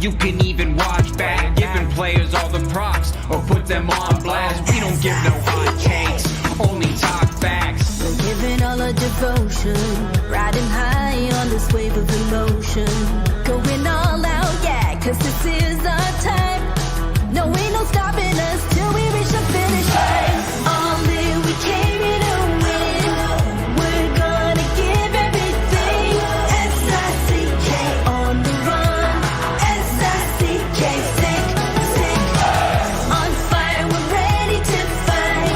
you can even watch back. Giving players all the props or put them on blast. We don't give no hot takes, only talk facts. We're giving all our devotion, riding high on this wave of emotion. Going all out, yeah, cause this is our time. No, ain't no stopping us till we reach the finish line. All in, we came here to win. We're gonna give everything. S-I-C-K on the run. S-I-C-K, sick, sick. On fire, we're ready to fight.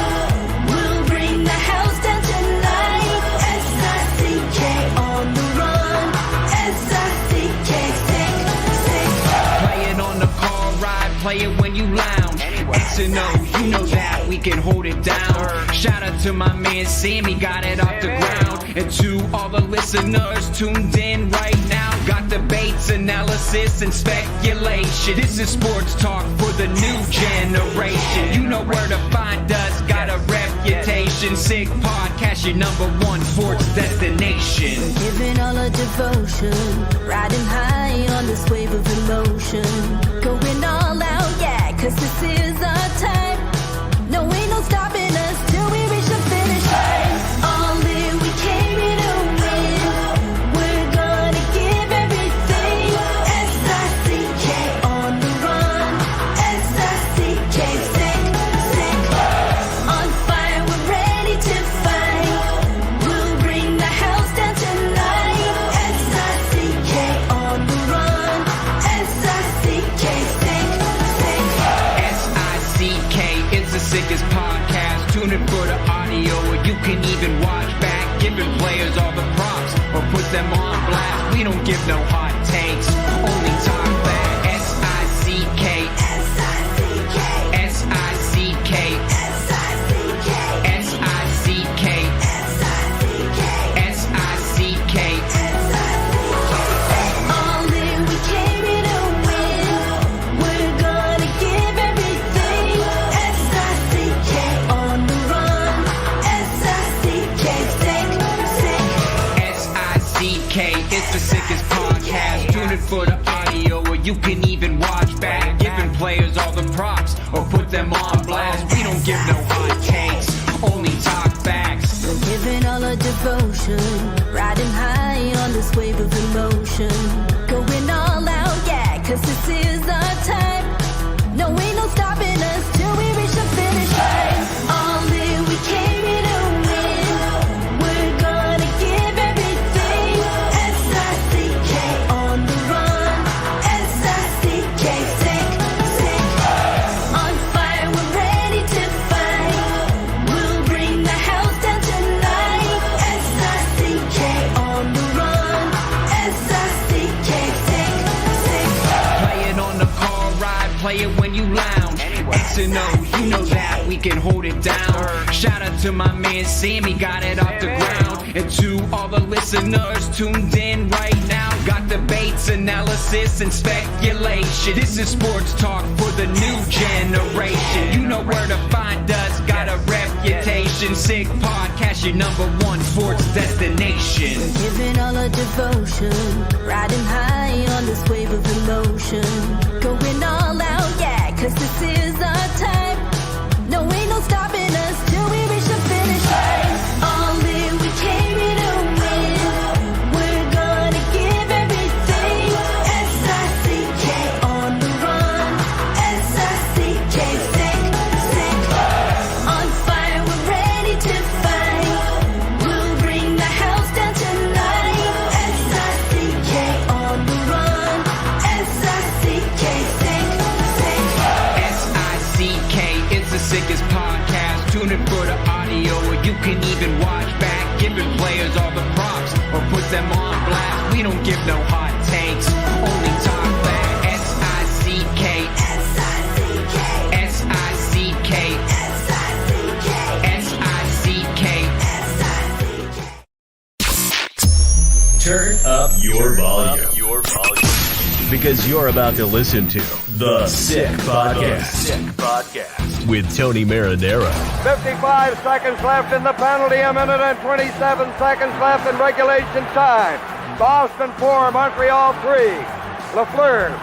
We'll bring the house down tonight. S-I-C-K on the run. S-I-C-K, sick, sick. Playing on the car ride, play it when you lounge. X and O, you know that we can hold it down. Shout out to my man Sammy, got it off the ground. And to all the listeners tuned in right now. Got debates, analysis, and speculation. This is sports talk for the new generation. You know where to find us, got a reputation. Sick podcast, your #1 sports destination. We're giving all our devotion, riding high on this wave of emotion. Going all out, yeah, cause this is our time. No, ain't no stopping us till we reach the finish line. All in, we came here to win. We're gonna give everything. S-I-C-K on the run. S-I-C-K, sick, sick. On fire, we're ready to fight. We'll bring the house down tonight. S-I-C-K on the run. S-I-C-K, sick, sick. S-I-C-K is the sickest podcast. Tune in for the audio, or you can even watch back. Giving players all the props or put them on blast. We don't give no hot takes, only talk back. S-I-C-K, S-I-C-K, S-I-C-K, S-I-C-K, S-I-C-K, S-I-C-K, S-I-C-K. All in, we came here to win. We're gonna give everything. S-I-C-K on the run. S-I-C-K, sick, sick. S-I-C-K, it's the sickest podcast. Tune in for the audio, or you can even watch back. Giving players all the props or put them on blast. We don't give no hot takes, only talk facts. We're giving all our devotion, riding high on this wave of emotion. Going all out, yeah, cause this is our time. No, ain't no stopping us till we reach the finish line. All in, we came here to win. We're gonna give everything. S-I-C-K on the run. S-I-C-K, sick, sick. On fire, we're ready to fight. We'll bring the house down tonight. S-I-C-K on the run. S-I-C-K, sick, sick. Playing on the car ride, play it when you lounge. X and O, you know that we can hold it down. Shout out to my man Sammy, got it off the ground. And to all the listeners tuned in right now. Got debates, analysis, and speculation. This is sports talk for the new generation. You know where to find us, got a reputation. Sick podcast, your #1 sports destination. Giving all our devotion, riding high on this wave of emotion. Going all out, yeah, cause this is our time. No, ain't no stopping us till we reach the finish line. All in, we came here to win. We're gonna give everything. S-I-C-K on the run. S-I-C-K, sick, sick. On fire, we're ready to fight. We'll bring the house down tonight. S-I-C-K on the run. S-I-C-K, sick, sick. S-I-C-K, it's the sickest podcast. Tune in for the audio, or you can even watch back. Giving players all the props or put them on blast. We don't give no hot takes, only talk back. S-I-C-K, S-I-C-K, S-I-C-K, S-I-C-K, S-I-C-K. S-I-C-K. Turn up your volume. Because you're about to listen to The Sick Podcast. With Tony Marinaro, 55 seconds left in the penalty, a minute and 27 seconds left in regulation time. Boston 4, Montreal 3. Lafleur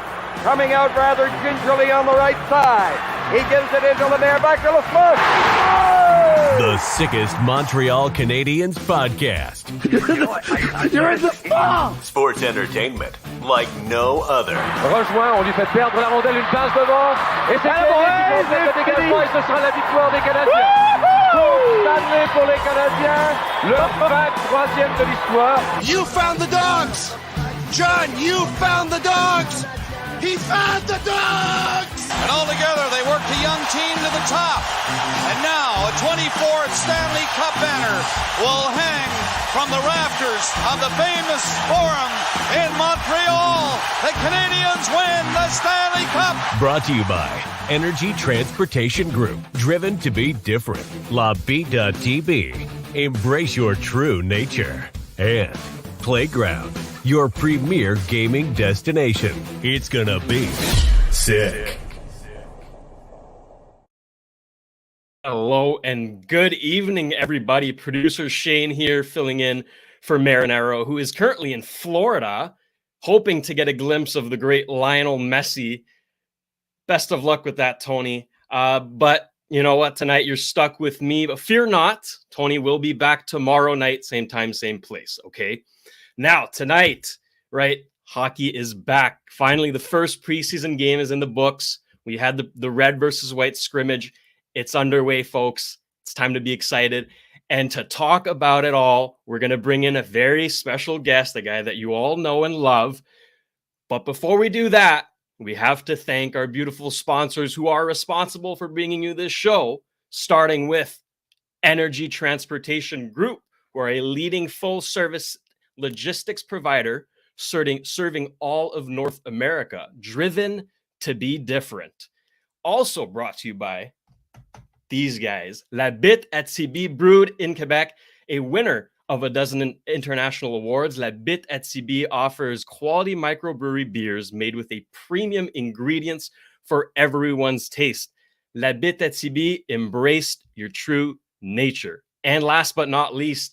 coming out rather gingerly on the right side. He gives it into Lemaire, back to LaFleur. Oh! The sickest Montreal Canadiens podcast. You're in the ball! Sports entertainment like no other. Rejoint, on lui fait perdre la rondelle, une passe devant. Et c'est le dégagement et ce sera la victoire des Canadiens. Coupe Stanley pour les Canadiens, le 23e de l'histoire. You found the dogs! John, you found the dogs! He found the dogs! And all together, they worked a young team to the top. And now, a 24th Stanley Cup banner will hang from the rafters of the famous Forum in Montreal. The Canadiens win the Stanley Cup! Brought to you by Energy Transportation Group. Driven to be different. La Vida Tibi. Embrace your true nature. And Playground, your premier gaming destination. It's gonna be sick. Hello and good evening, everybody. Producer Shane here, filling in for Marinaro, who is currently in Florida, hoping to get a glimpse of the great Lionel Messi. Best of luck with that, Tony. But you know what? Tonight you're stuck with me, but fear not. Tony will be back tomorrow night, same time, same place, okay? Now, tonight, right, hockey is back. Finally, the first preseason game is in the books. We had the red versus white scrimmage. It's underway, folks. It's time to be excited. And to talk about it all, we're going to bring in a very special guest, a guy that you all know and love. But before we do that, we have to thank our beautiful sponsors who are responsible for bringing you this show, starting with Energy Transportation Group, who are a leading full-service logistics provider serving all of North America, driven to be different. Also brought to you by these guys, La Bittt at Tibi, brewed in Quebec, a winner of a dozen international awards. La Bittt at Tibi offers quality microbrewery beers made with a premium ingredients for everyone's taste. La Bittt at Tibi embraced your true nature. And last but not least,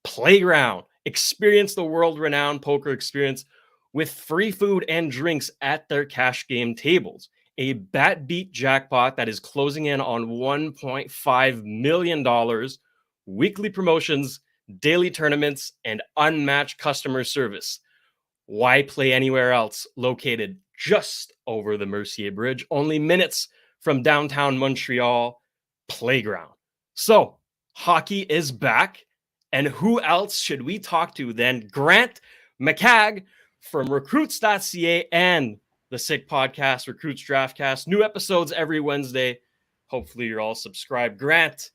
Playground. Experience the world-renowned poker experience with free food and drinks at their cash game tables. A bat beat jackpot that is closing in on $1.5 million, weekly promotions, daily tournaments, and unmatched customer service. Why play anywhere else? Located just over the Mercier Bridge, only minutes from downtown Montreal. Playground. So, hockey is back. And who else should we talk to than Grant McCagg from recruits.ca and the Sick Podcast, Recruits Draftcast. New episodes every Wednesday. Hopefully you're all subscribed. Grant,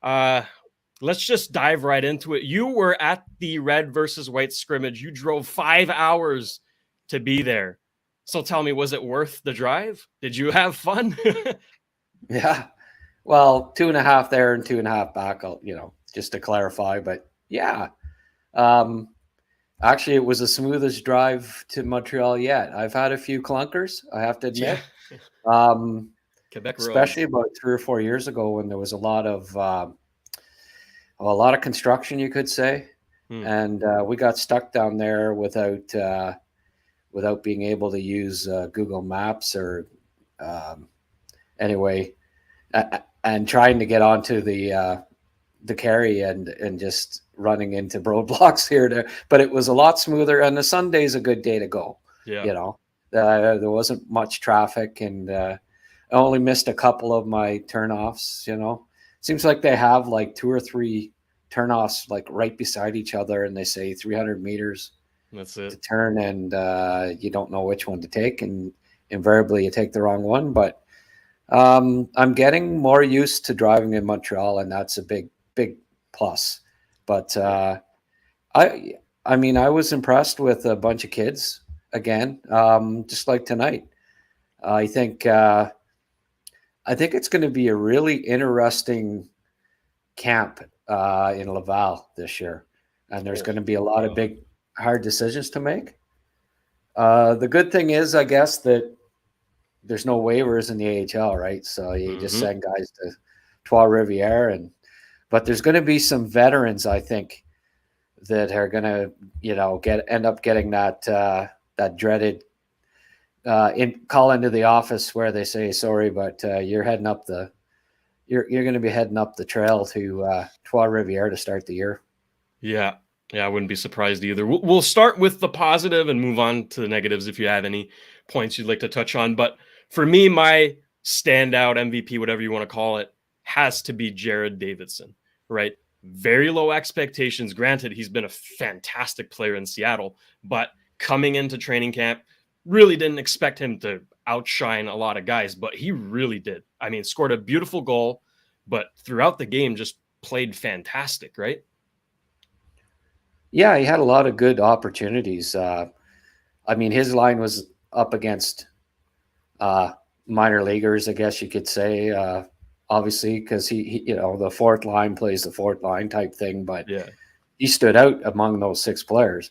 let's just dive right into it. You were at the red versus white scrimmage. You drove 5 hours to be there. So tell me, was it worth the drive? Did you have fun? Yeah. Well, 2.5 there and 2.5 back, just to clarify. But yeah, actually, it was the smoothest drive to Montreal yet. I've had a few clunkers, I have to admit. Yeah. Quebec especially about 3 or 4 years ago when there was a lot of construction, you could say. And we got stuck down there without being able to use Google Maps or anyway, and trying to get onto the carry and just running into roadblocks here there. But it was a lot smoother, and the Sunday's a good day to go. Yeah. There wasn't much traffic, and I only missed a couple of my turnoffs. Seems like they have like 2 or 3 turnoffs like right beside each other, and they say 300 meters that's it to turn, and you don't know which one to take, and invariably you take the wrong one. But I'm getting more used to driving in Montreal, and that's a big plus. But I was impressed with a bunch of kids again, just like tonight. I think it's going to be a really interesting camp in Laval this year, and there's going to be a lot of big, hard decisions to make. The good thing is, I guess, that there's no waivers in the AHL, right? So you just send guys to Trois-Rivières, but there's going to be some veterans, I think, that are going to, end up getting that dreaded call into the office where they say, sorry, but you're heading up you're going to be heading up the trail to Trois-Rivières to start the year. Yeah. Yeah, I wouldn't be surprised either. We'll start with the positive and move on to the negatives if you have any points you'd like to touch on. But for me, my standout MVP, whatever you want to call it, has to be Jared Davidson, right? Very low expectations. Granted, he's been a fantastic player in Seattle, but coming into training camp, really didn't expect him to outshine a lot of guys, but he really did. I mean, scored a beautiful goal, but throughout the game, just played fantastic, right? Yeah, he had a lot of good opportunities. I mean, his line was up against minor leaguers, I guess you could say, obviously, because he, the fourth line plays the fourth line type thing, but Yeah, he stood out among those 6 players.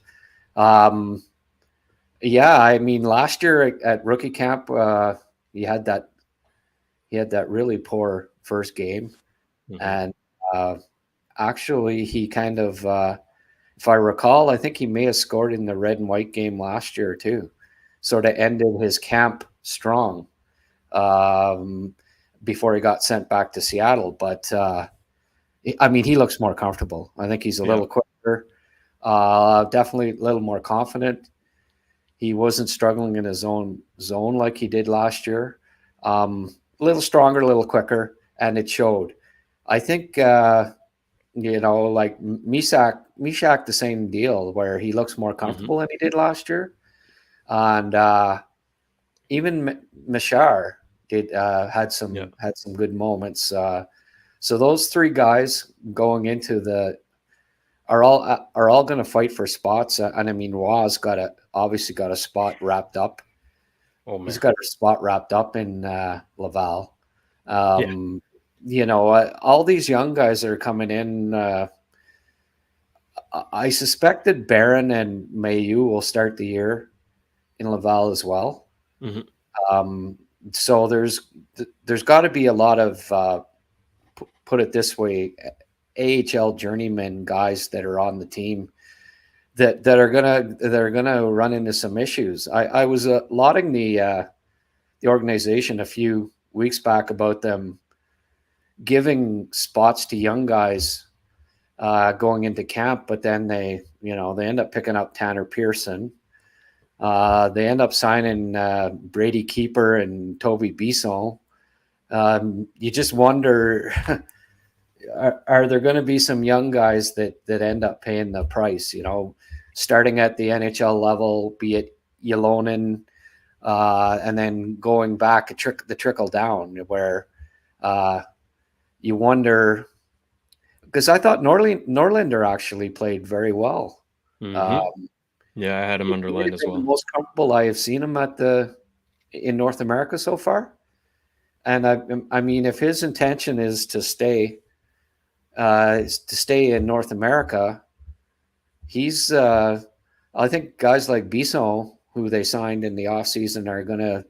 Yeah, I mean, last year at rookie camp, he had that really poor first game, and actually, he kind of. If I recall, I think he may have scored in the red and white game last year too. Sort of ended his camp strong before he got sent back to Seattle. But I mean, he looks more comfortable. I think he's a little quicker, definitely a little more confident. He wasn't struggling in his own zone like he did last year. A little stronger, a little quicker, and it showed. I think like Mishak, the same deal, where he looks more comfortable than he did last year. And even Mishar had some good moments. So those 3 guys going into are all going to fight for spots. And I mean, Waz obviously got a spot wrapped up. Oh, man. He's got a spot wrapped up in Laval. All these young guys that are coming in, I suspect that Barron and Mayu will start the year in Laval as well. So there's got to be a lot of, put it this way, AHL journeyman guys that are on the team that are gonna run into some issues. I was lauding the organization a few weeks back about them giving spots to young guys going into camp, but then they end up picking up Tanner Pearson. They end up signing Brady Keeper and Toby Bisson. You just wonder, are there going to be some young guys that end up paying the price? Starting at the NHL level, be it Ylonen, and then going back the trickle down, where you wonder, because I thought Norlinder actually played very well. Yeah, I had him underlined as well. The most comfortable I have seen him in North America so far. And I mean, if his intention is to stay in North America, he's I think guys like Bisson, who they signed in the offseason, are going to.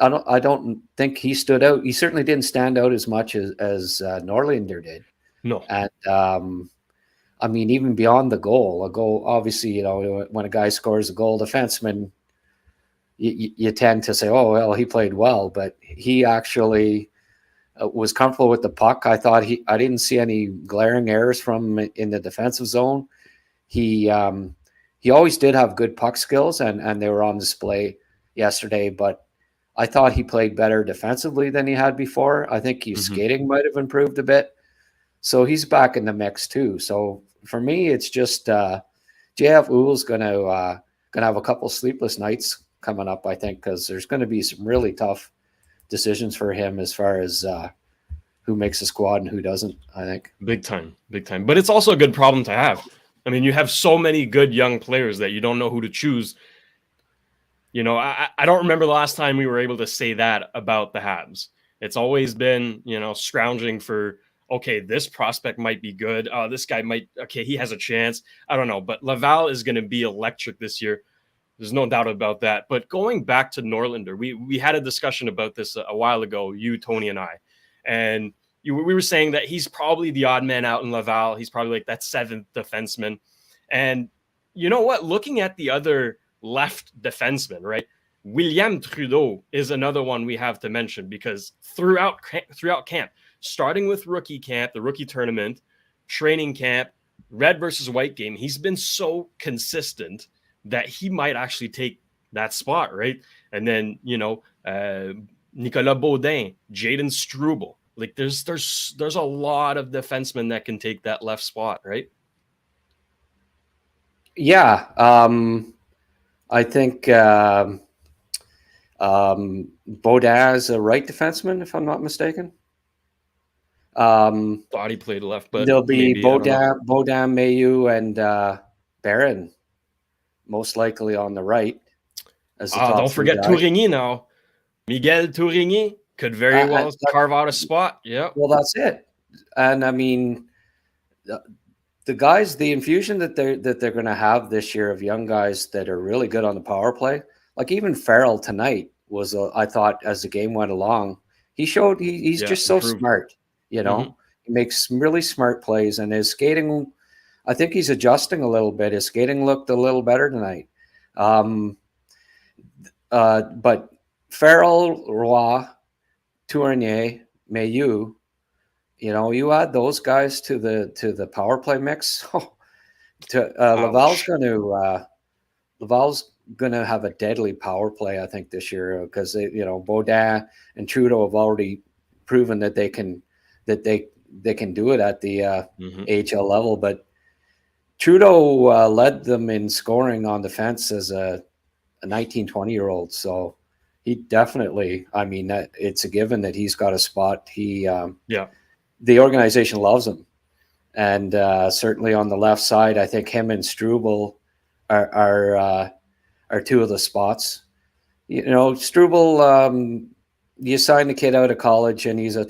I don't think he stood out. He certainly didn't stand out as much as Norlinder did. No. And I mean, even beyond a goal, obviously, when a guy scores a goal, defenseman, you tend to say, oh, well, he played well, but he actually was comfortable with the puck. I didn't see any glaring errors from him in the defensive zone. He always did have good puck skills, and they were on display yesterday, but I thought he played better defensively than he had before. I think his skating might have improved a bit. So he's back in the mix too. So for me, it's just JF Uhl's gonna have a couple sleepless nights coming up, I think, because there's going to be some really tough decisions for him as far as who makes the squad and who doesn't, I think. Big time. But it's also a good problem to have. I mean, you have so many good young players that you don't know who to choose. I don't remember the last time we were able to say that about the Habs. It's always been, scrounging for, okay, this prospect might be good. This guy he has a chance. I don't know. But Laval is going to be electric this year. There's no doubt about that. But going back to Norlinder, we had a discussion about this a while ago, you, Tony, and I. And we were saying that he's probably the odd man out in Laval. He's probably like that 7th defenseman. And you know what? Looking at the other left defenseman, right? William Trudeau is another one we have to mention, because throughout camp, starting with rookie camp, the rookie tournament, training camp, red versus white game, he's been so consistent that he might actually take that spot, right? And then, Nicolas Baudin, Jaden Struble. Like there's a lot of defensemen that can take that left spot, right? Yeah. I think Baudin is a right defenseman, if I'm not mistaken. Thought he played left, but there'll be maybe, Baudin, Mailloux, and Barron most likely on the right. As the top don't forget Tourigny now. Miguel Tourigny could very well carve out a spot. Yeah. Well, that's it. And I mean, the guys, the infusion that they're going to have this year of young guys that are really good on the power play, like even Farrell tonight was, I thought, as the game went along, he showed he's just so smart. He makes some really smart plays, and his skating, I think he's adjusting a little bit. His skating looked a little better tonight. But Farrell, Roy, Tourigny, Mailloux, you add those guys to the power play mix. Laval's going to have a deadly power play, I think, this year, because Baudin and Trudeau have already proven that they can do it at the AHL level. But Trudeau led them in scoring on defense as a 19, 20-year-old. So he definitely, I mean, it's a given that he's got a spot. The organization loves him. And certainly on the left side, I think him and Struble are two of the spots. Struble, you sign the kid out of college and he's a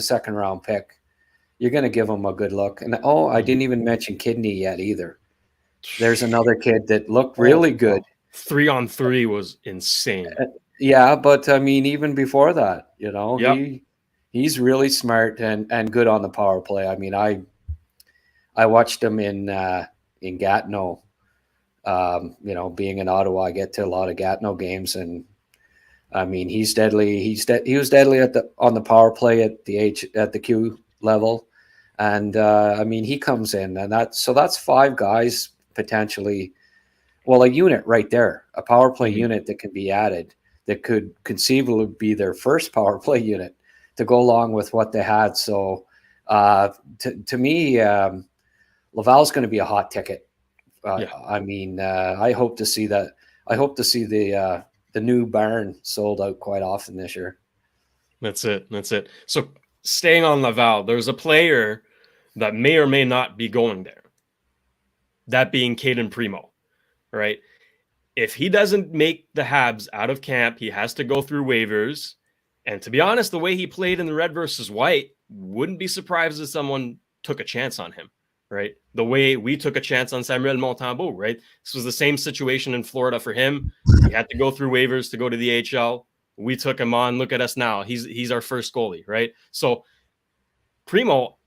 second round pick. You're going to give him a good look. And I didn't even mention Kidney yet either. There's another kid that looked really good. 3-on-3 was insane. Yeah, but I mean, even before that, he's really smart and good on the power play. I mean, I watched him in Gatineau. Being in Ottawa, I get to a lot of Gatineau games, and I mean, he's deadly. He was deadly on the power play at the Q level, and I mean, he comes in, and that's 5 guys potentially. Well, a unit right there, a power play unit that can be added, that could conceivably be their first power play unit to go along with what they had. So, to me, Laval's going to be a hot ticket. I mean, I hope to see that. I hope to see the new barn sold out quite often this year. That's it. So staying on Laval, there's a player that may or may not be going there. That being Caden Primo, right? If he doesn't make the Habs out of camp, he has to go through waivers. And to be honest, the way he played in the red versus white, wouldn't be surprised if someone took a chance on him, right? The way we took a chance on Samuel Montembeault, right? This was the same situation in Florida for him. He had to go through waivers to go to the AHL. We took him on. Look at us now. He's our first goalie, right? So Primo,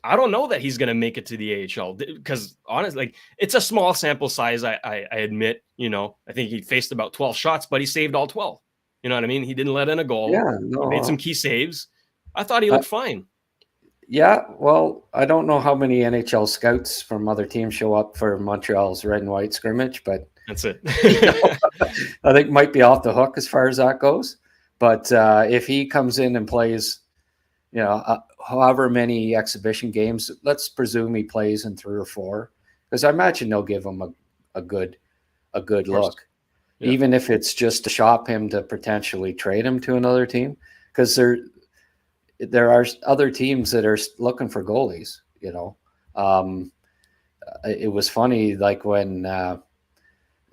I don't know that he's going to make it to the AHL, because honestly, it's a small sample size. I admit, I think he faced about 12 shots, but he saved all 12. You know what I mean? He didn't let in a goal. Yeah, no. He made some key saves. I thought he looked fine. Yeah, well, I don't know how many NHL scouts from other teams show up for Montreal's red and white scrimmage, but that's it. I think might be off the hook as far as that goes. But if he comes in and plays, however many exhibition games, let's presume he plays in 3 or 4, because I imagine they'll give him a good look, even if it's just to shop him to potentially trade him to another team, because there are other teams that are looking for goalies. It was funny, like when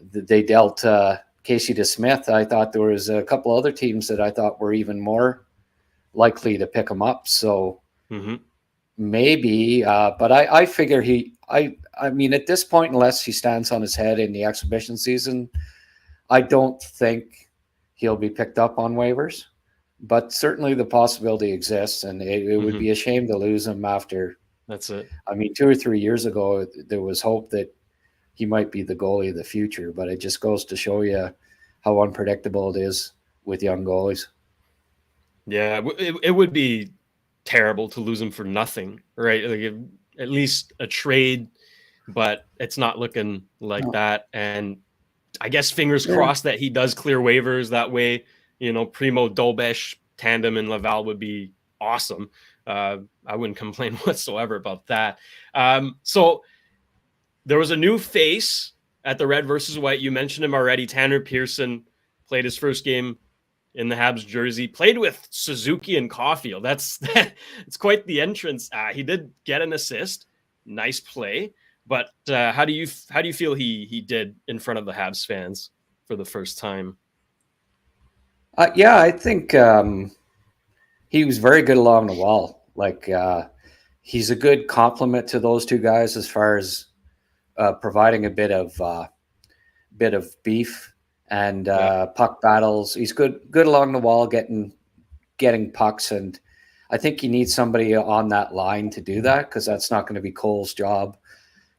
they dealt Casey DeSmith, I thought there was a couple other teams that I thought were even more likely to pick him up. So maybe, but I figure I mean, at this point, unless he stands on his head in the exhibition season, I don't think he'll be picked up on waivers. But certainly the possibility exists, and it would be a shame to lose him after. That's it. I mean, 2 or 3 years ago, there was hope that he might be the goalie of the future. But it just goes to show you how unpredictable it is with young goalies. Yeah, it would be terrible to lose him for nothing, right? Like at least a trade, but it's not looking like that. And I guess fingers crossed that he does clear waivers. That way, Primo Dolbesh tandem and Laval would be awesome. I wouldn't complain whatsoever about that. So there was a new face at the red versus white. You mentioned him already. Tanner Pearson played his first game in the Habs jersey, played with Suzuki and Caulfield. It's quite the entrance. He did get an assist. Nice play. But how do you feel he did in front of the Habs fans for the first time? Yeah, I think he was very good along the wall. Like he's a good complement to those two guys as far as providing a bit of beef and puck battles. He's good along the wall, getting pucks, and I think you need somebody on that line to do that, because that's not going to be Cole's job.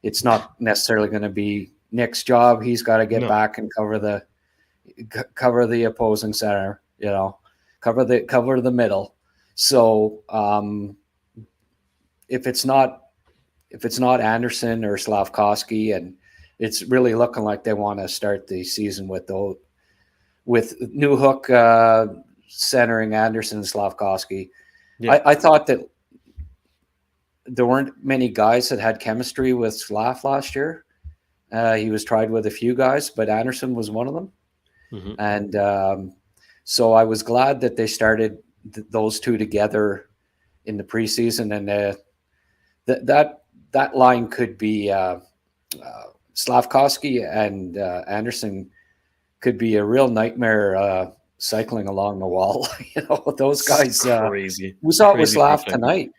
It's not necessarily going to be Nick's job. He's got to get back and cover the opposing center, cover the middle. So if it's not Anderson or Slavkovsky, and it's really looking like they want to start the season with New Hook centering Anderson and Slavkovsky. Yeah. I thought that there weren't many guys that had chemistry with Slav last year. He was tried with a few guys, but Anderson was one of them. Mm-hmm. And so I was glad that they started those two together in the preseason, and that line could be Slavkovsky and Anderson could be a real nightmare cycling along the wall. Those guys. Crazy. We saw it with Slav tonight.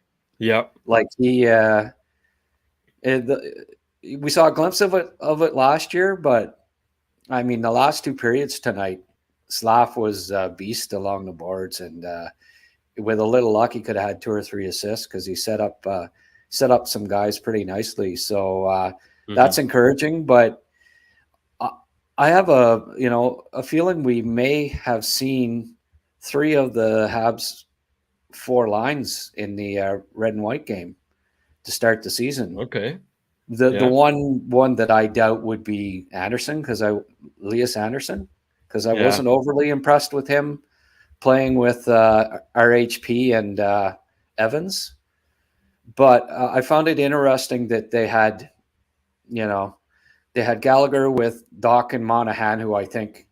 Yep. Like we saw a glimpse of it last year, but I mean the last two periods tonight, Slav was a beast along the boards, and with a little luck, he could have had 2 or 3 assists because he set up some guys pretty nicely. So that's encouraging. But I have a feeling we may have seen 3 of the Habs 4 lines in the red and white game to start the season. Okay. The one that I doubt would be Anderson, Elias Anderson, because I wasn't overly impressed with him playing with RHP and Evans. But I found it interesting that they had Gallagher with Doc and Monahan, who I think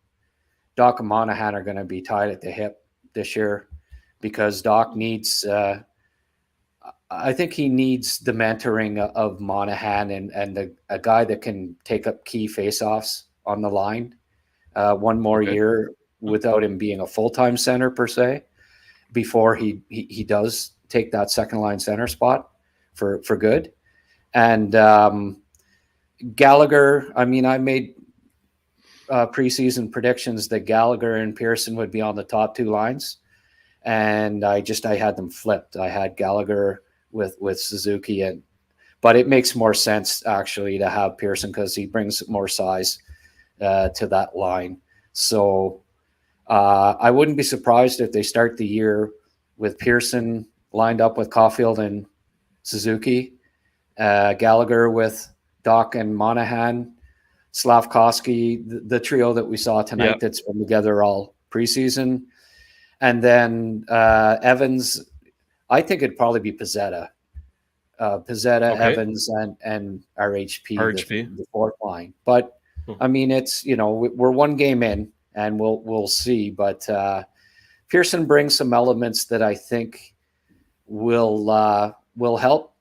Doc and Monahan are going to be tied at the hip this year, because Doc needs I think he needs the mentoring of Monahan and a guy that can take up key faceoffs on the line one more year without him being a full-time center per se, before he does take that second line center spot for good. And Gallagher, I mean, I made preseason predictions that Gallagher and Pearson would be on the top 2 lines, and I had them flipped. I had Gallagher with Suzuki, but it makes more sense actually to have Pearson because he brings more size to that line. So I wouldn't be surprised if they start the year with Pearson lined up with Caulfield and Suzuki, Gallagher with Doc and Monahan, Slavkovsky, the trio that we saw tonight that's been together all preseason. And then Evans, I think it'd probably be Pizzetta, Evans, and RHP. The 4th line. But I mean, it's we're 1 game in, and we'll see. But Pearson brings some elements that I think will help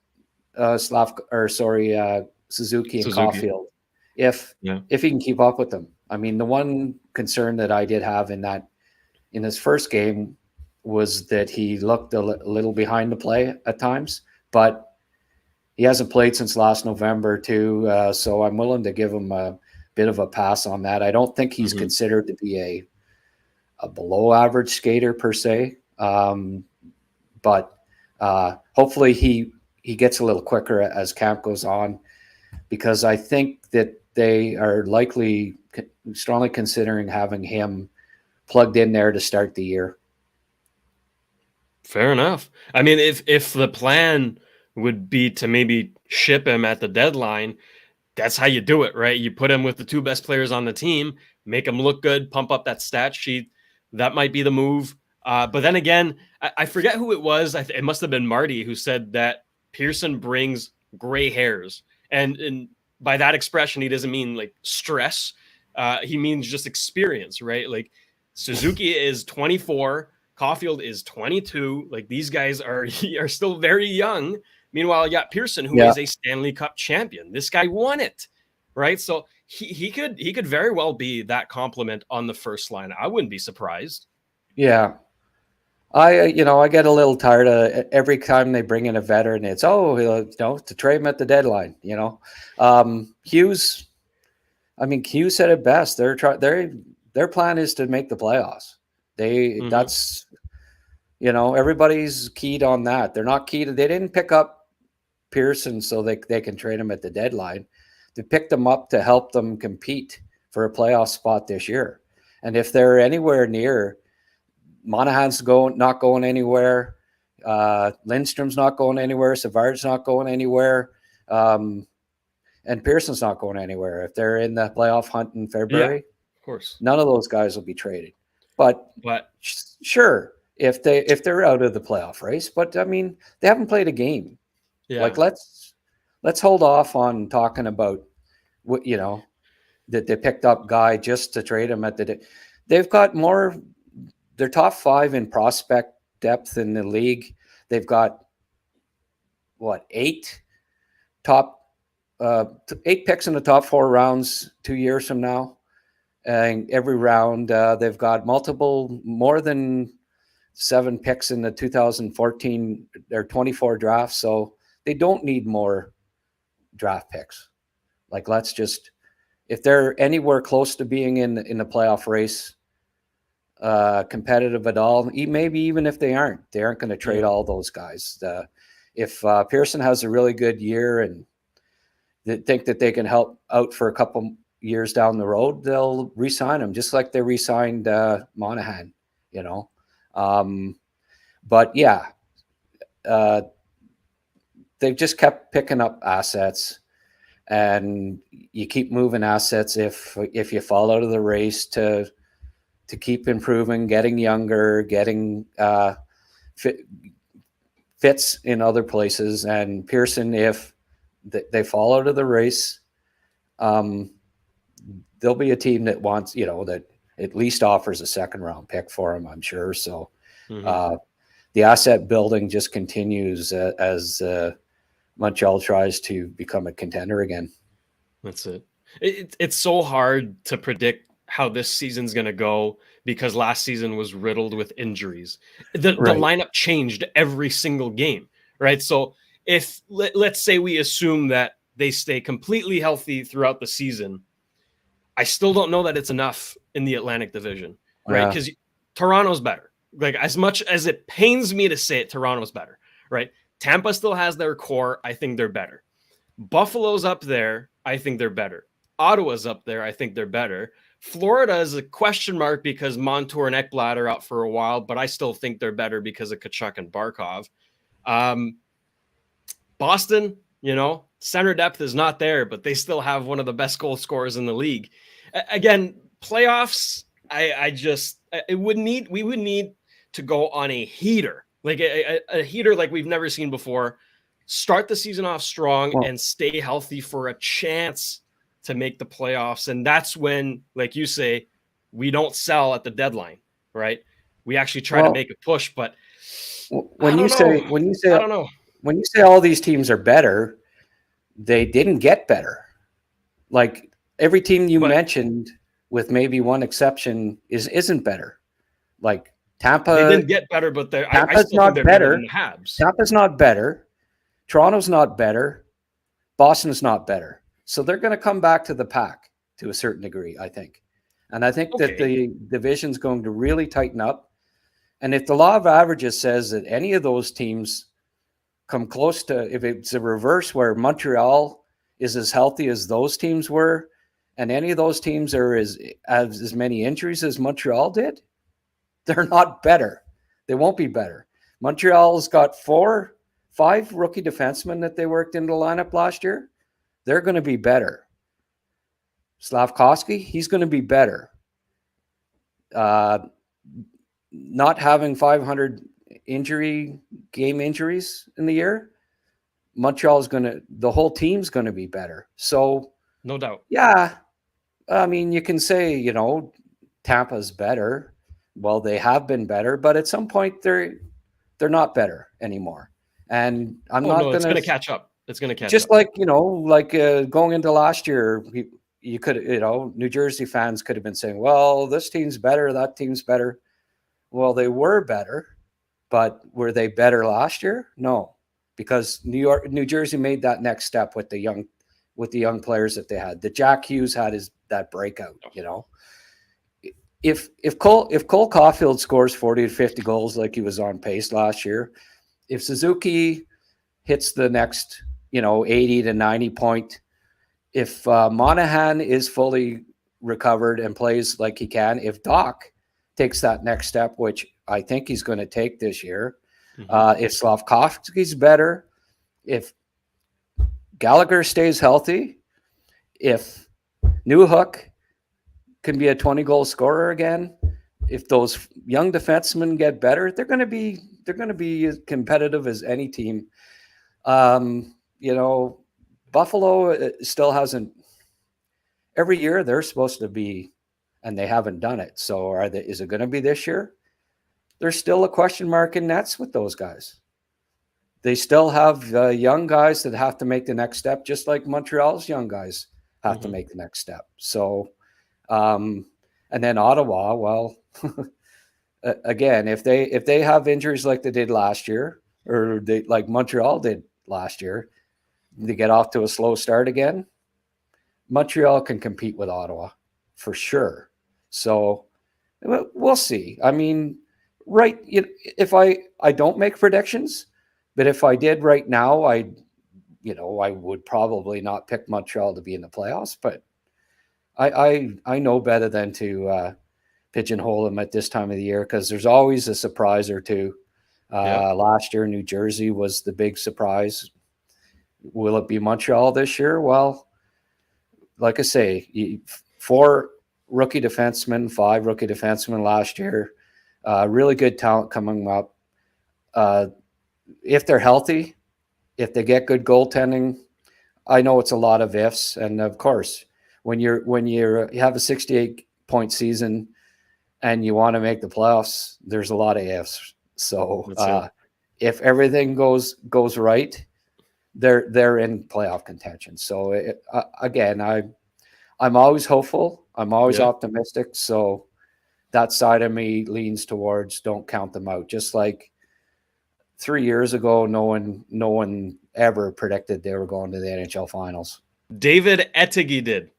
Suzuki and Caulfield if he can keep up with them. I mean, the one concern that I did have in his first game was that he looked a little behind the play at times, but he hasn't played since last November too. So I'm willing to give him a bit of a pass on that. I don't think he's considered to be a below average skater per se. But hopefully he gets a little quicker as camp goes on, because I think that they are likely strongly considering having him plugged in there to start the year. Fair enough. I mean, if the plan would be to maybe ship him at the deadline, that's how you do it, right? You put him with the two best players on the team, make him look good, pump up that stat sheet. That might be the move. But then again, I forget who it was. It must have been Marty who said that Pearson brings gray hairs. And by that expression, he doesn't mean like stress. He means just experience, right? Like Suzuki is 24, Caulfield is 22. Like these guys are still very young. Meanwhile, you got Pearson, who is a Stanley Cup champion. This guy won it, right? So he could very well be that compliment on the first line. I wouldn't be surprised. Yeah. I get a little tired of every time they bring in a veteran. It's to trade him at the deadline. Hughes said it best. Their plan is to make the playoffs. That's everybody's keyed on that. They're not keyed. They didn't pick up Pearson so they can trade him at the deadline. They picked them up to help them compete for a playoff spot this year. And if they're anywhere near, Monahan's not going anywhere. Lindstrom's not going anywhere. Savard's not going anywhere. And Pearson's not going anywhere. If they're in the playoff hunt in February, of course, none of those guys will be traded. But sure, if they're out of the playoff race, but I mean, they haven't played a game. Yeah. Like let's hold off on talking about what that they picked up guy just to trade him at they've got more. They're top 5 in prospect depth in the league. They've got 8 picks in the top 4 rounds 2 years from now. And every round, they've got more than 7 picks in the 2014 or 24 draft. So they don't need more draft picks. Like, if they're anywhere close to being in the playoff race, competitive at all, maybe even if they aren't going to trade all those guys. If Pearson has a really good year and they think that they can help out for a couple years down the road, they'll re-sign him just like they re-signed Monahan, but yeah, they've just kept picking up assets, and you keep moving assets if you fall out of the race to keep improving, getting younger, getting fits in other places. And Pearson, if they fall out of the race, there'll be a team that wants, that at least offers a second round pick for him, I'm sure. So the asset building just continues as Montreal tries to become a contender again. That's it. It's so hard to predict how this season's going to go because last season was riddled with injuries. The lineup changed every single game, right? So if let's say we assume that they stay completely healthy throughout the season, I still don't know that it's enough in the Atlantic Division, right? Because Toronto's better. Like, as much as it pains me to say it, Toronto's better, right? Tampa still has their core. I think they're better. Buffalo's up there. I think they're better. Ottawa's up there. I think they're better. Florida is a question mark because Montour and Ekblad are out for a while, but I still think they're better because of Tkachuk and Barkov. Boston, center depth is not there, but they still have one of the best goal scorers in the league. Again, playoffs, we would need to go on a heater, like a heater like we've never seen before. Start the season off strong and stay healthy for a chance to make the playoffs. And that's when, like you say, we don't sell at the deadline, right? We actually try to make a push, but when you say all these teams are better, they didn't get better. Like every team you mentioned, with maybe one exception, isn't better. Like Tampa, they didn't get better, but Tampa's not better than the Habs. Tampa's not better. Toronto's not better. Boston's not better. So they're going to come back to the pack to a certain degree, I think. And I think that the division's going to really tighten up. And if the law of averages says that any of those teams come close to, if it's a reverse where Montreal is as healthy as those teams were, and any of those teams are as many injuries as Montreal did, they're not better. They won't be better. Montreal's got 4-5 rookie defensemen that they worked into the lineup last year. They're going to be better. Slavkovsky, he's going to be better. Not having 500 game injuries in the year, the whole team's going to be better. So, no doubt. Yeah. I mean, you can say, Tampa's better. Well, they have been better, but at some point they're not better anymore. And it's going to catch up. It's going to catch just up. Like, going into last year, you could, New Jersey fans could have been saying, well, this team's better, that team's better. Well, they were better, but were they better last year? No, because New Jersey made that next step with the young players that they had. The Jack Hughes had that breakout, If Cole Caulfield scores 40 to 50 goals like he was on pace last year, if Suzuki hits the next, 80 to 90 point, if Monahan is fully recovered and plays like he can, if Doc takes that next step, which I think he's going to take this year, if Slavkovsky's better, if Gallagher stays healthy, if Newhook can be a 20-goal scorer again, if those young defensemen get better, they're going to be as competitive as any team. Buffalo still hasn't. Every year they're supposed to be, and they haven't done it. So is it going to be this year? There's still a question mark in nets with those guys. They still have young guys that have to make the next step, just like Montreal's young guys have to make the next step. So, and then Ottawa, well, again, if they have injuries like they did last year, or like Montreal did last year, they get off to a slow start again, Montreal can compete with Ottawa for sure. So we'll see. I mean, if I don't make predictions, but if I did right now, I would probably not pick Montreal to be in the playoffs, but I know better than to pigeonhole them at this time of the year, because there's always a surprise or two. Last year, New Jersey was the big surprise. Will it be Montreal this year? Well, like I say, 5 rookie defensemen last year. Really good talent coming up. If they're healthy, if they get good goaltending, I know it's a lot of ifs. And of course, when you have a 68-point season and you want to make the playoffs, there's a lot of ifs. So if everything goes right, they're in playoff contention. So again, I'm always hopeful. I'm always optimistic. So that side of me leans towards don't count them out. Just like 3 years ago, no one ever predicted they were going to the NHL Finals. David Ettegi did,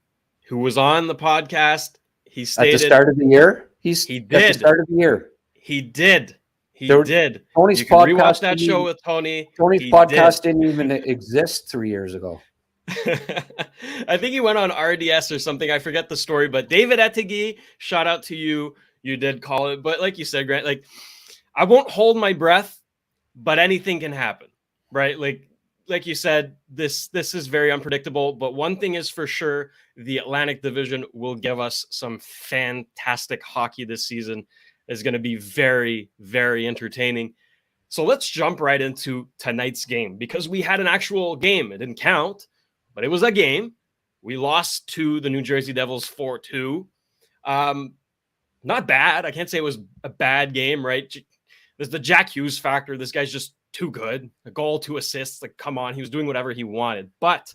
who was on the podcast. He stated at the start of the year. He did at the start of the year. He did. He did. Tony's you can podcast. Rewatch that show with Tony. Tony's podcast didn't even exist 3 years ago. I think he went on RDS or something. I forget the story, but David Ettegi, shout out to you. You did call it, but like you said, Grant, like I won't hold my breath, but anything can happen, right? Like you said, this is very unpredictable. But one thing is for sure, the Atlantic Division will give us some fantastic hockey this season. Is going to be very, very entertaining. So let's jump right into tonight's game, because we had an actual game. It didn't count, but it was a game. We lost to the New Jersey Devils 4-2. Not bad. I can't say it was a bad game, right? There's the Jack Hughes factor. This guy's just too good. A goal, 2 assists. Like, come on. He was doing whatever he wanted. But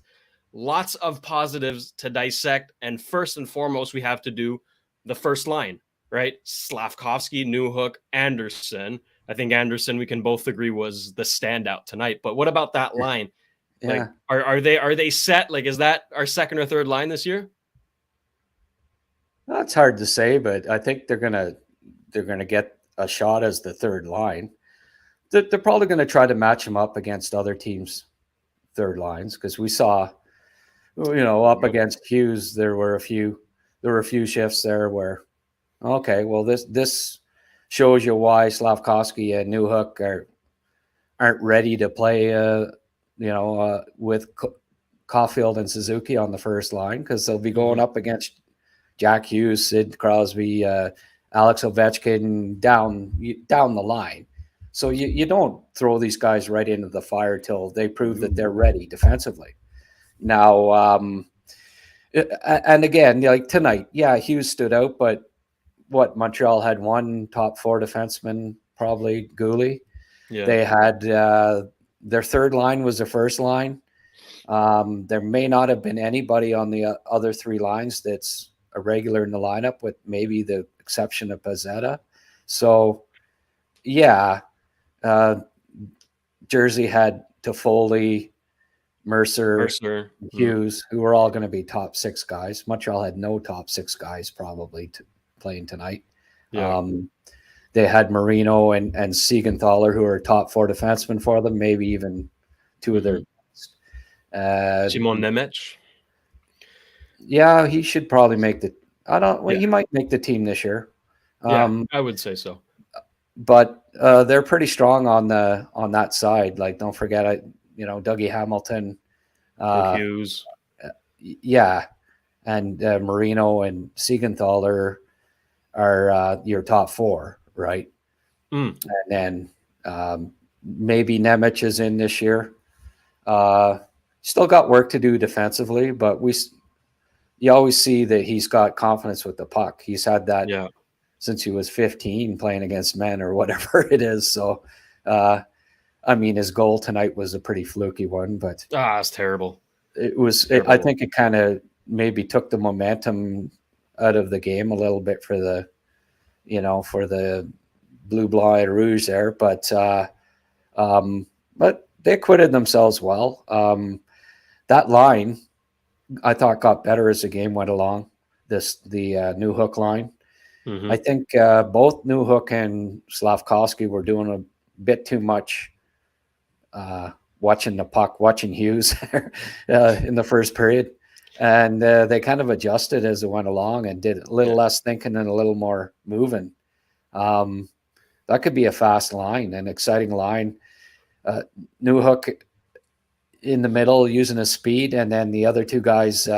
lots of positives to dissect. And first and foremost, we have to do the first line. Right? Slavkovsky, Newhook, Anderson. I think Anderson, we can both agree, was the standout tonight. But what about that line? Yeah. Like, are they set? Like, is that our second or third line this year? Well, it's hard to say, but I think they're gonna get a shot as the third line. They're probably going to try to match them up against other teams' third lines, because we saw up against Hughes, there were a few shifts there where, okay, well, this shows you why Slavkovsky and Newhook aren't ready to play, with Caulfield and Suzuki on the first line, because they'll be going up against Jack Hughes, Sid Crosby, Alex Ovechkin down the line. So you don't throw these guys right into the fire till they prove that they're ready defensively. Now, and again, like tonight, yeah, Hughes stood out, but Montreal had one top 4 defenseman, probably Gooley. Yeah. They had their third line was the first line. There may not have been anybody on the other 3 lines that's a regular in the lineup, with maybe the exception of Pezzetta. So, yeah, Jersey had Toffoli, Mercer, Hughes, who were all going to be top 6 guys. Montreal had no top 6 guys probably playing tonight. Yeah. They had Marino and Siegenthaler, who are top 4 defensemen for them, maybe even 2 of their best. Simon Nemec. Yeah, he should probably make the. He might make the team this year. I would say so. But they're pretty strong on that side. Like, don't forget, Dougie Hamilton, Hughes, and Marino and Siegenthaler are your top 4, right? And then maybe Nemec is in this year. Still got work to do defensively, but you always see that he's got confidence with the puck. He's had that since he was 15 playing against men or whatever it is. So, his goal tonight was a pretty fluky one, but it's terrible. It was. I think it kind of maybe took the momentum out of the game a little bit for the Blue Blanc Rouge there, but they acquitted themselves well. That line, I thought, got better as the game went along. The Newhook line. I think both Newhook and Slavkovsky were doing a bit too much watching the puck, watching Hughes in the first period. And they kind of adjusted as it went along and did a little less thinking and a little more moving. That could be a fast line, an exciting line. Newhook in the middle using his speed, and then the other 2 guys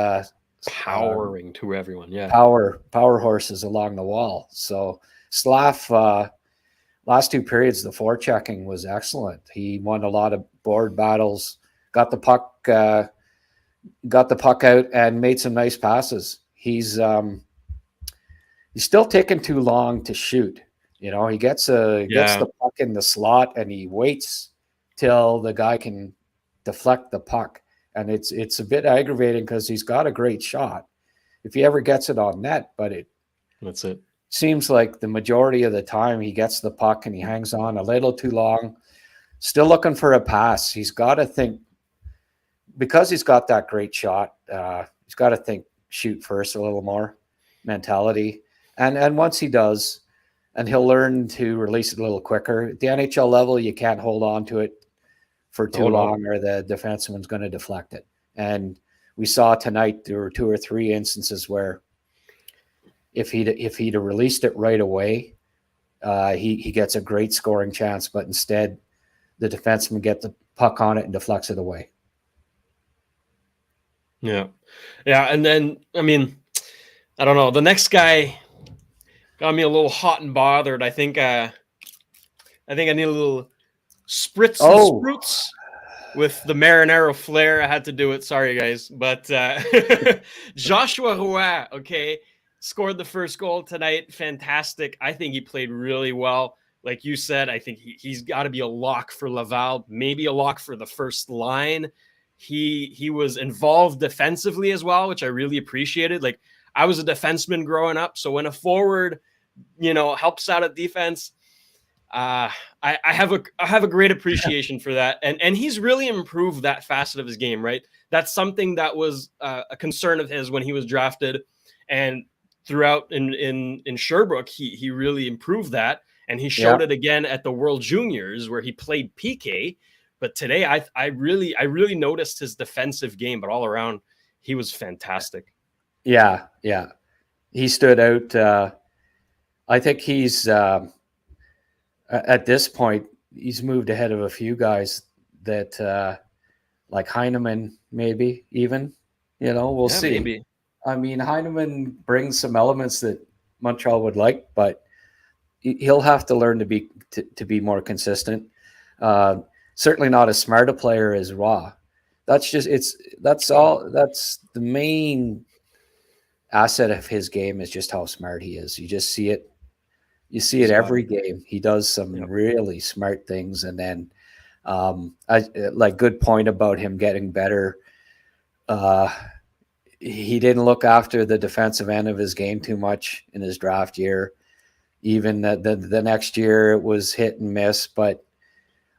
powering to everyone. Yeah, power horses along the wall. So Slav, last 2 periods, the forechecking was excellent. He won a lot of board battles, got the puck out, and made some nice passes. He's still taking too long to shoot. He gets the puck in the slot, and he waits till the guy can deflect the puck. And it's a bit aggravating because he's got a great shot if he ever gets it on net, but that's it. Seems like the majority of the time he gets the puck and he hangs on a little too long, still looking for a pass. He's got to think, because he's got that great shot, he's got to think shoot first a little more mentality. And once he does, and he'll learn to release it a little quicker. At the NHL level, you can't hold on to it for too long, or the defenseman's going to deflect it. And we saw tonight there were 2 or 3 instances where if he'd released it right away, he gets a great scoring chance, but instead the defenseman gets the puck on it and deflects it away. Yeah. And then, I don't know. The next guy got me a little hot and bothered. I think I need a little spritz and spruits with the Marinaro flair. I had to do it. Sorry, guys. But Joshua Roy, scored the first goal tonight. Fantastic. I think he played really well. Like you said, I think he's got to be a lock for Laval, maybe a lock for the first line. He was involved defensively as well, which I really appreciated. Like, I was a defenseman growing up, so when a forward, helps out at defense, I have a great appreciation for that. And he's really improved that facet of his game, right? That's something that was a concern of his when he was drafted, and throughout in Sherbrooke, he really improved that. And he showed it again at the World Juniors, where he played PK. But today, I really noticed his defensive game, but all around, he was fantastic. Yeah. He stood out. I think he's at this point, he's moved ahead of a few guys that like Heineman, maybe even, we'll see. Maybe. I mean, Heineman brings some elements that Montreal would like, but he'll have to learn to be more consistent. Certainly not as smart a player as Raw. That's the main asset of his game is just how smart he is. You just see it. You see it every game. He does some really smart things. And then good point about him getting better. He didn't look after the defensive end of his game too much in his draft year. Even the next year it was hit and miss, but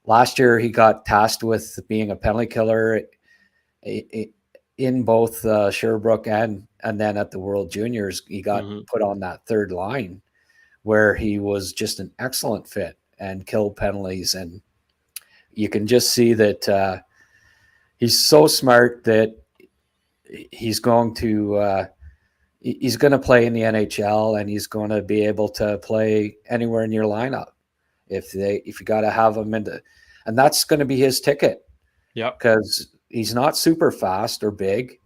last year he got tasked with being a penalty killer in both Sherbrooke and then at the World Juniors. He got put on that third line where he was just an excellent fit and killed penalties. And you can just see that he's so smart that he's going to play in the NHL, and he's going to be able to play anywhere in your lineup if you got to have him and that's going to be his ticket. Yeah, because he's not super fast or big.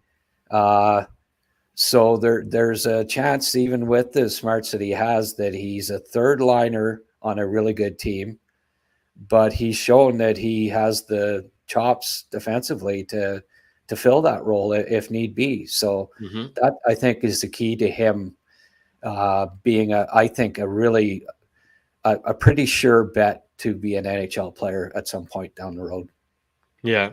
So there's a chance, even with the smarts that he has, that he's a third liner on a really good team. But he's shown that he has the chops defensively to fill that role if need be. So that, I think, is the key to him being a pretty sure bet to be an NHL player at some point down the road. Yeah,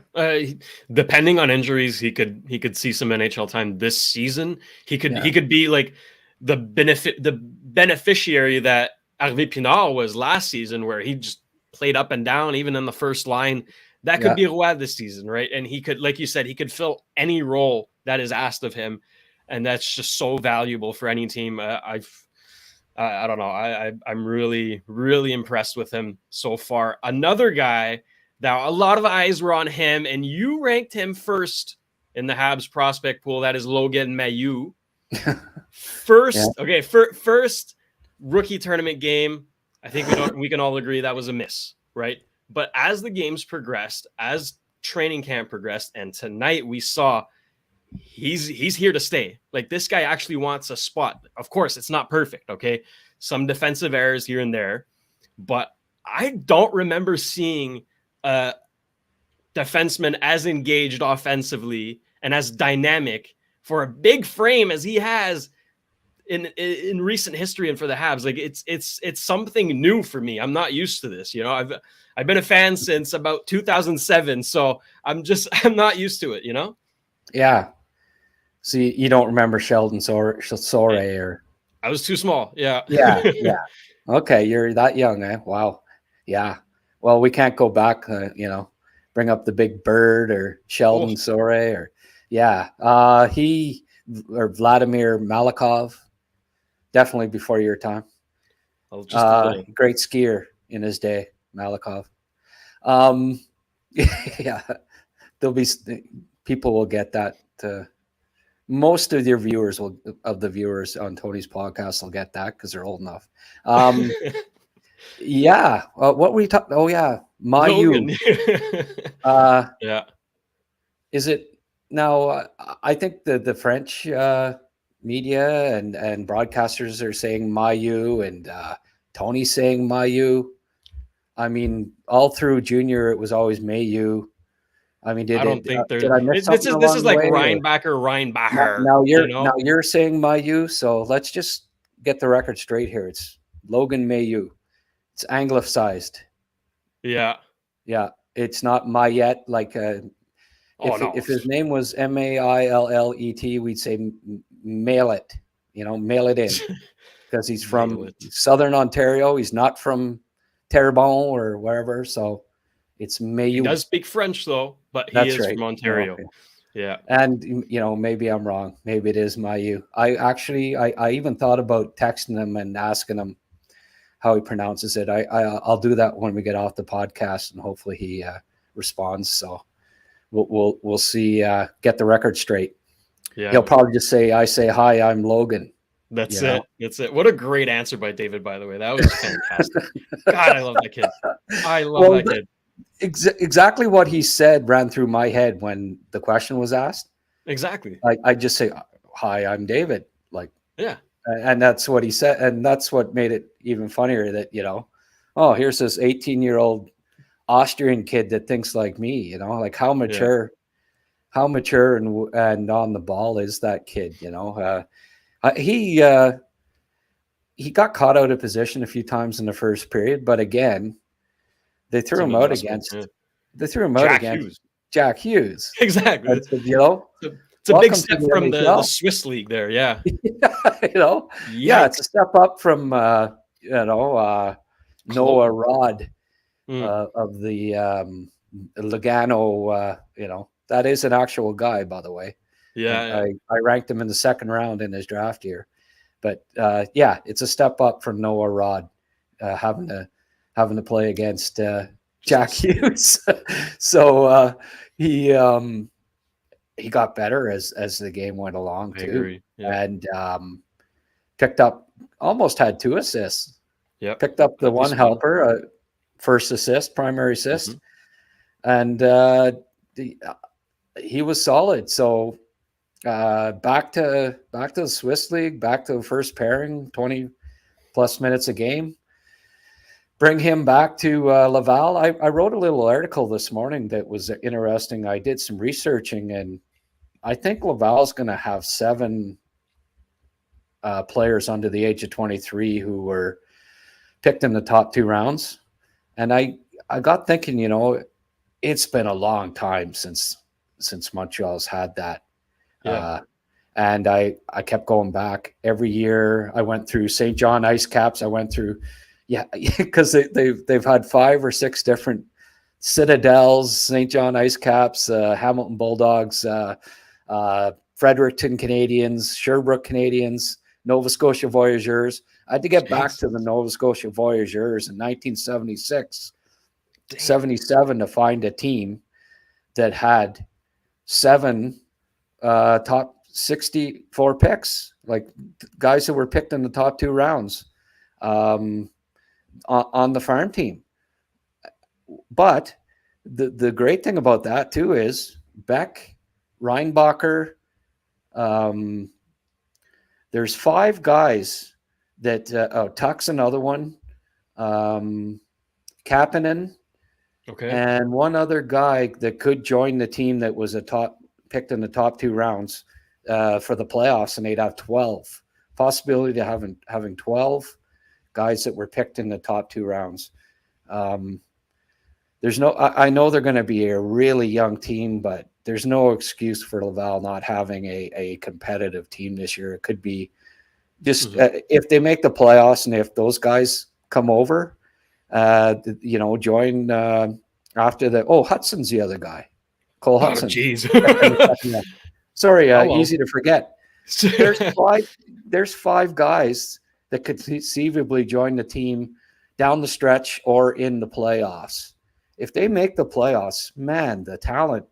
depending on injuries, he could see some NHL time this season. He could be like the beneficiary that Harvey Pinard was last season, where he just played up and down, even in the first line. That could be Roy this season, right? And he could, like you said, he could fill any role that is asked of him, and that's just so valuable for any team. I don't know. I'm really, really impressed with him so far. Another guy that a lot of eyes were on him, and you ranked him first in the Habs prospect pool. That is Logan Mailloux. First rookie tournament game. I think we can all agree that was a miss, right? But as the games progressed, as training camp progressed, and tonight we saw he's here to stay. Like, this guy actually wants a spot. Of course, it's not perfect, okay? Some defensive errors here and there, but I don't remember seeing a defenseman as engaged offensively and as dynamic for a big frame as he has in recent history and for the Habs. Like, it's something new for me. I'm not used to this. I've been a fan since about 2007, so I'm not used to it. Yeah. So you don't remember Sheldon Sore or? I was too small. Yeah. Yeah. Okay, you're that young, eh? Wow. Yeah. Well, we can't go back. Bring up the Big Bird or Sheldon Sore or he or Vladimir Malikov. Definitely before your time. Great skier in his day, Malikov. There'll be people will get that. Most of your viewers the viewers on Tony's podcast will get that because they're old enough. What were you talking? Oh yeah, Mailloux. Is it now? I think the French media and broadcasters are saying Mailloux, and Tony's saying Mailloux. I mean, all through junior, it was always Mailloux. I mean, did I miss something? This is like Reinbacher. Now you're saying Mailloux, so let's just get the record straight here. It's Logan Mailloux. It's anglicized. Yeah. It's not Mayette. Like if his name was Maillet, we'd say mail it. Mail it in, because he's from Southern Ontario. He's not from Terrebonne or wherever. So it's Mailloux. He does speak French though, but he is from Ontario. Okay. Yeah. And maybe I'm wrong. Maybe it is Mailloux. I even thought about texting him and asking him how he pronounces it. I'll do that when we get off the podcast, and hopefully he responds. So we'll see. Get the record straight. he'll probably just say, "I say hi, I'm Logan." That's it. That's it. What a great answer by David, by the way. That was fantastic. God, I love that kid. I love that kid. Exactly what he said ran through my head when the question was asked. Exactly. I just say, "Hi, I'm David." Like, yeah. And that's what he said. And that's what made it even funnier that, oh, here's this 18-year-old Austrian kid that thinks like me, like how mature and on the ball is that kid, he got caught out of position a few times in the first period, but again, they threw him out against Jack Hughes. Exactly. It's a big step from the Swiss league there. Yeah. It's a step up from, Noah Rod of the Lugano, that is an actual guy, by the way. Yeah. I ranked him in the second round in his draft year. But it's a step up from Noah Rod having to play against Jack Hughes. So he got better as the game went along too. I agree. Yeah. And picked up, almost had 2 assists. Yeah, picked up the one helper, first assist, primary assist, and he was solid. So back to the Swiss league, back to the first pairing, 20 plus minutes a game. Bring him back to Laval. I wrote a little article this morning that was interesting. I did some researching, and I think Laval's going to have 7 players under the age of 23 who were picked in the top 2 rounds. And I got thinking, it's been a long time since Montreal's had that. Yeah. And I kept going back every year. I went through St. John Ice Caps. I went through, because they've had 5 or 6 different Citadels, St. John Ice Caps, Hamilton Bulldogs, Fredericton Canadians, Sherbrooke Canadians, Nova Scotia Voyageurs. I had to get back to the Nova Scotia Voyageurs in 1976, 77 to find a team that had 7 top 64 picks, like guys who were picked in the top 2 rounds on the farm team. But the great thing about that too is Beck, Reinbacher, there's 5 guys that Tuck's another one, Kapanen, and one other guy that could join the team that was picked in the top 2 rounds for the playoffs, and they'd have 12. Possibility of having 12 guys that were picked in the top 2 rounds. There's no, I know they're going to be a really young team, but there's no excuse for Laval not having a competitive team this year. It could be just if they make the playoffs and if those guys come over, join after the, Hudson's the other guy, Cole Hudson. Jeez. Sorry, easy to forget. There's 5 guys that could conceivably join the team down the stretch or in the playoffs. If they make the playoffs, man, the talent,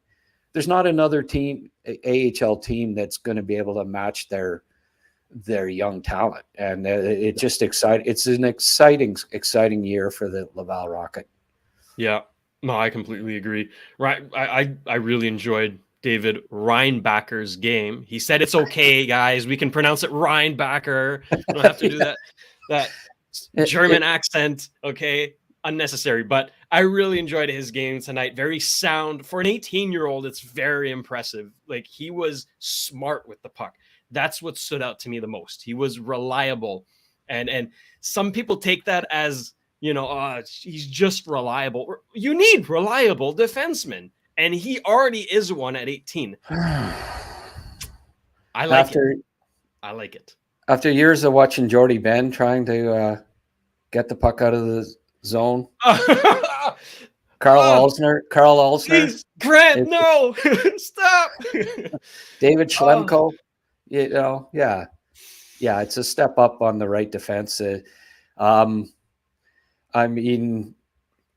there's not another team, AHL team, that's going to be able to match their young talent. And it's just exciting. It's an exciting year for the Laval Rocket. Yeah, no, I completely agree. Right. I really enjoyed David Reinbacher's game. He said, it's okay, guys. We can pronounce it Reinbacher. You don't have to do that German accent. Okay. Unnecessary, but I really enjoyed his game tonight. Very sound for an 18-year-old. It's very impressive. Like, he was smart with the puck. That's what stood out to me the most. He was reliable, and some people take that as, he's just reliable. You need reliable defensemen, and he already is one at 18. I like it. After years of watching Jordy Ben trying to get the puck out of the zone. Carl Alsner. Please, Grant, no. Stop. David Schlemko. Yeah, it's a step up on the right defense. I mean,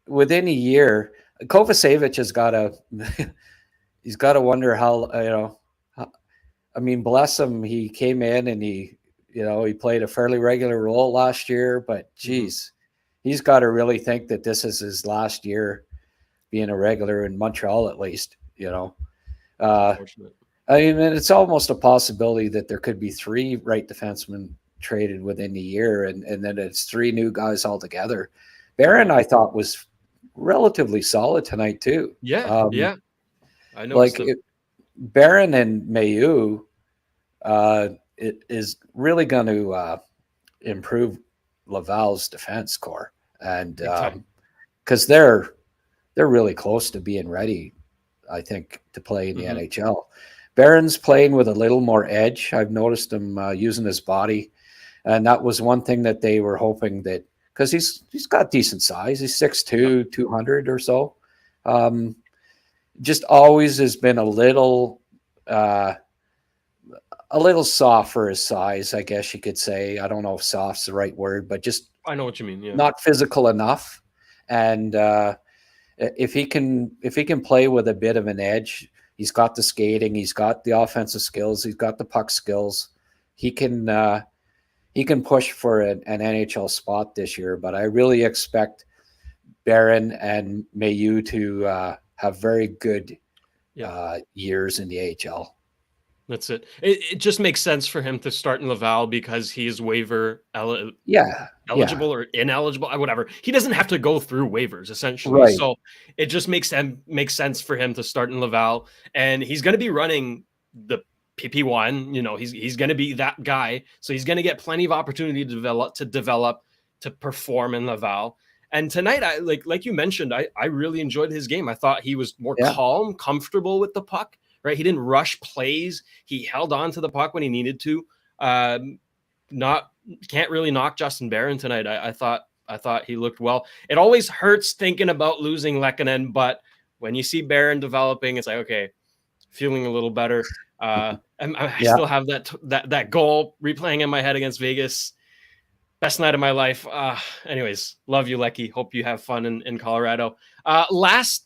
within a year, Kovacevic has got to. He's got to wonder how I mean, bless him, he came in and he played a fairly regular role last year, but geez, he's got to really think that this is his last year being a regular in Montreal, at least, Unfortunate. I mean, it's almost a possibility that there could be 3 right defensemen traded within the year, and then it's 3 new guys altogether. Barron, I thought, was relatively solid tonight too. Yeah, I noticed like Barron and Mayu, it is really going to improve Laval's defense core, and because they're really close to being ready, I think, to play in the NHL. Barron's playing with a little more edge. I've noticed him using his body, and that was one thing that they were hoping that, because he's got decent size. He's 6'2", 200 or so. Just always has been a little soft for his size, I guess you could say. I don't know if soft's the right word, but just I know what you mean. Yeah. Not physical enough. And if he can play with a bit of an edge, he's got the skating, he's got the offensive skills, he's got the puck skills. He can push for an NHL spot this year. But I really expect Barron and Mayu to have very good years in the AHL. That's it. It just makes sense for him to start in Laval because he is waiver eligible or ineligible, whatever. He doesn't have to go through waivers, essentially. Right. So it just makes sense for him to start in Laval, and he's going to be running the PP1. He's going to be that guy, so he's going to get plenty of opportunity to develop, to perform in Laval. And tonight, I like you mentioned, I really enjoyed his game. I thought he was more calm, comfortable with the puck. Right, he didn't rush plays. He held on to the puck when he needed to. Can't really knock Justin Barron tonight. I thought he looked well. It always hurts thinking about losing Lehkonen, but when you see Barron developing, it's like, okay, feeling a little better. I still have that goal replaying in my head against Vegas. Best night of my life. Anyways, love you, Lecky. Hope you have fun in Colorado. Last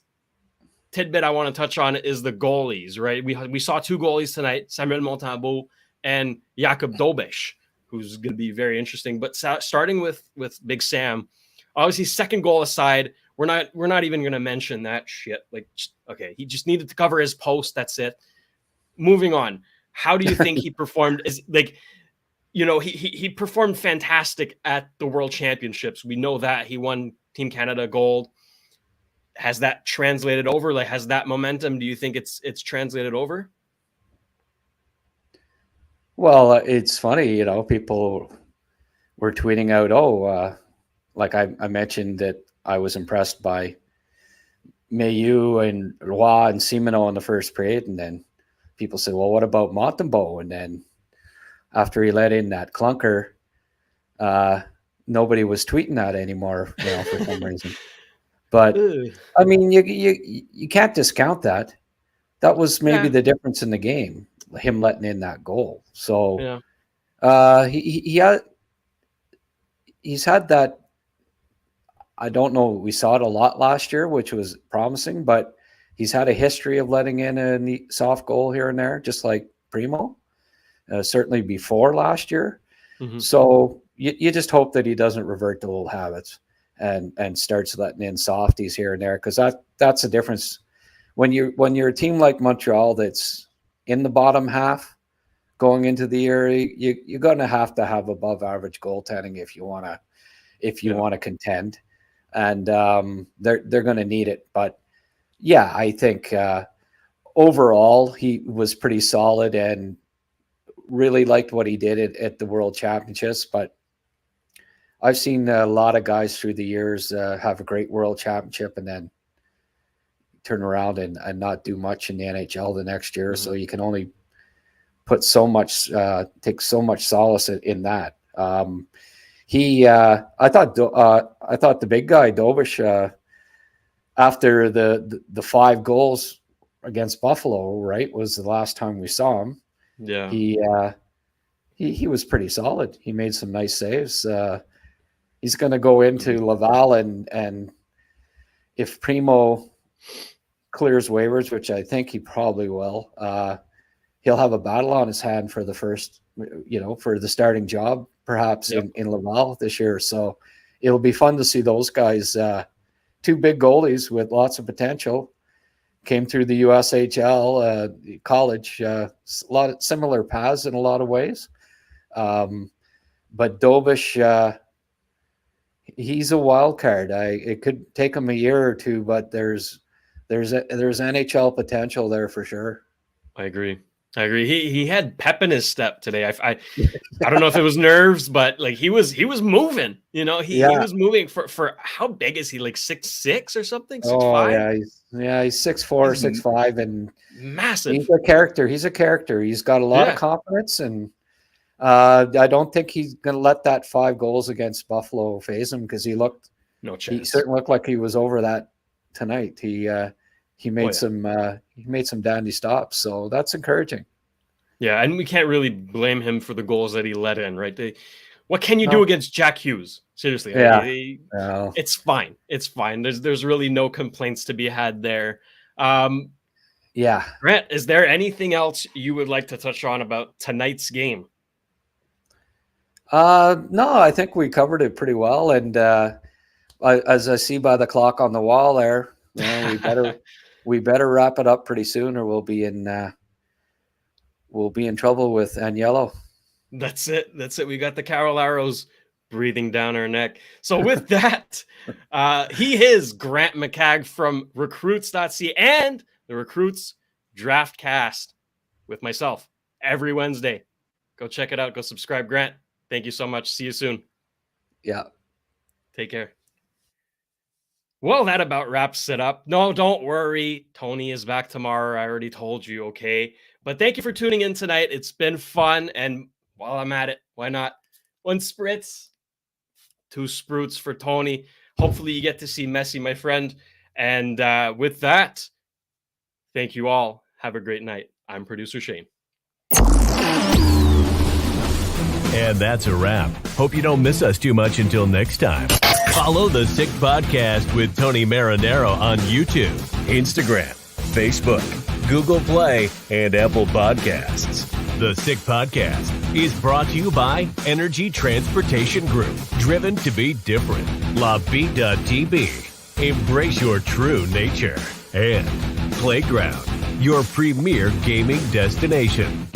tidbit I want to touch on is the goalies, right? We saw 2 goalies tonight, Samuel Montembeault and Jakub Dobiš, who's going to be very interesting. But starting with Big Sam, obviously second goal aside, we're not even going to mention that shit. Okay, he just needed to cover his post. That's it. Moving on. How do you think he performed? He performed fantastic at the World Championships. We know that he won Team Canada gold. Has that translated over? Has that momentum? Do you think it's translated over? Well, it's funny, people were tweeting out, I mentioned that I was impressed by Mayu and Roy and Simoneau in the first period, and then people said, well, what about Montembeault? And then after he let in that clunker, nobody was tweeting that anymore, for some reason. But I mean, you can't discount that. That was maybe the difference in the game, him letting in that goal. So he's had that. I don't know. We saw it a lot last year, which was promising, but he's had a history of letting in a neat soft goal here and there, just like Primo, certainly before last year. So you just hope that he doesn't revert to old habits and starts letting in softies here and there, because that's the difference when you're a team like Montreal that's in the bottom half going into the year. You're going to have above average goaltending if you want to contend, and they're going to need it. But I think overall he was pretty solid and really liked what he did at the World Championships. But I've seen a lot of guys through the years have a great World Championship and then turn around and not do much in the NHL the next year. So you can only put so much, take so much solace in that. I thought the big guy Dobiš, after the 5 goals against Buffalo, right, was the last time we saw him. Yeah, he was pretty solid. He made some nice saves. He's going to go into Laval, and if Primo clears waivers, which I think he probably will, he'll have a battle on his hand for the first, for the starting job, perhaps in Laval this year. So it'll be fun to see those guys, two big goalies with lots of potential, came through the USHL college, a lot of similar paths in a lot of ways. But Dobish, he's a wild card. It could take him a year or two, but there's NHL potential there for sure. I agree. He had pep in his step today. I don't know if it was nerves, but like he was moving. He was moving for how big is he? Like 6'6" or something? 6'5"? Oh yeah, he's 6'4", 6'5", and massive. He's a character. He's got a lot of confidence, and I don't think he's going to let that 5 goals against Buffalo phase him, because no chance. He certainly looked like he was over that tonight. He made some dandy stops, so that's encouraging. Yeah, and we can't really blame him for the goals that he let in, right? What can you do against Jack Hughes? Seriously, it's fine. It's fine. There's really no complaints to be had there. Grant, is there anything else you would like to touch on about tonight's game? No, I think we covered it pretty well, and as I see by the clock on the wall there, we better wrap it up pretty soon, or we'll be in trouble with Agnello. That's it. We got the Carol Arrows breathing down our neck. So with that, he is Grant McCagg from recruits.ca and the Recruits Draft Cast with myself every Wednesday. Go check it out. Go subscribe. Grant, thank you so much. See you soon. Yeah. Take care. Well, that about wraps it up. No, don't worry. Tony is back tomorrow. I already told you, okay? But thank you for tuning in tonight. It's been fun. And while I'm at it, why not? 1 spritz, 2 spruits for Tony. Hopefully you get to see Messi, my friend. And with that, thank you all. Have a great night. I'm producer Shane. And that's a wrap. Hope you don't miss us too much until next time. Follow The Sick Podcast with Tony Marinaro on YouTube, Instagram, Facebook, Google Play, and Apple Podcasts. The Sick Podcast is brought to you by Energy Transportation Group, driven to be different. LaBita.tb, embrace your true nature. And Playground, your premier gaming destination.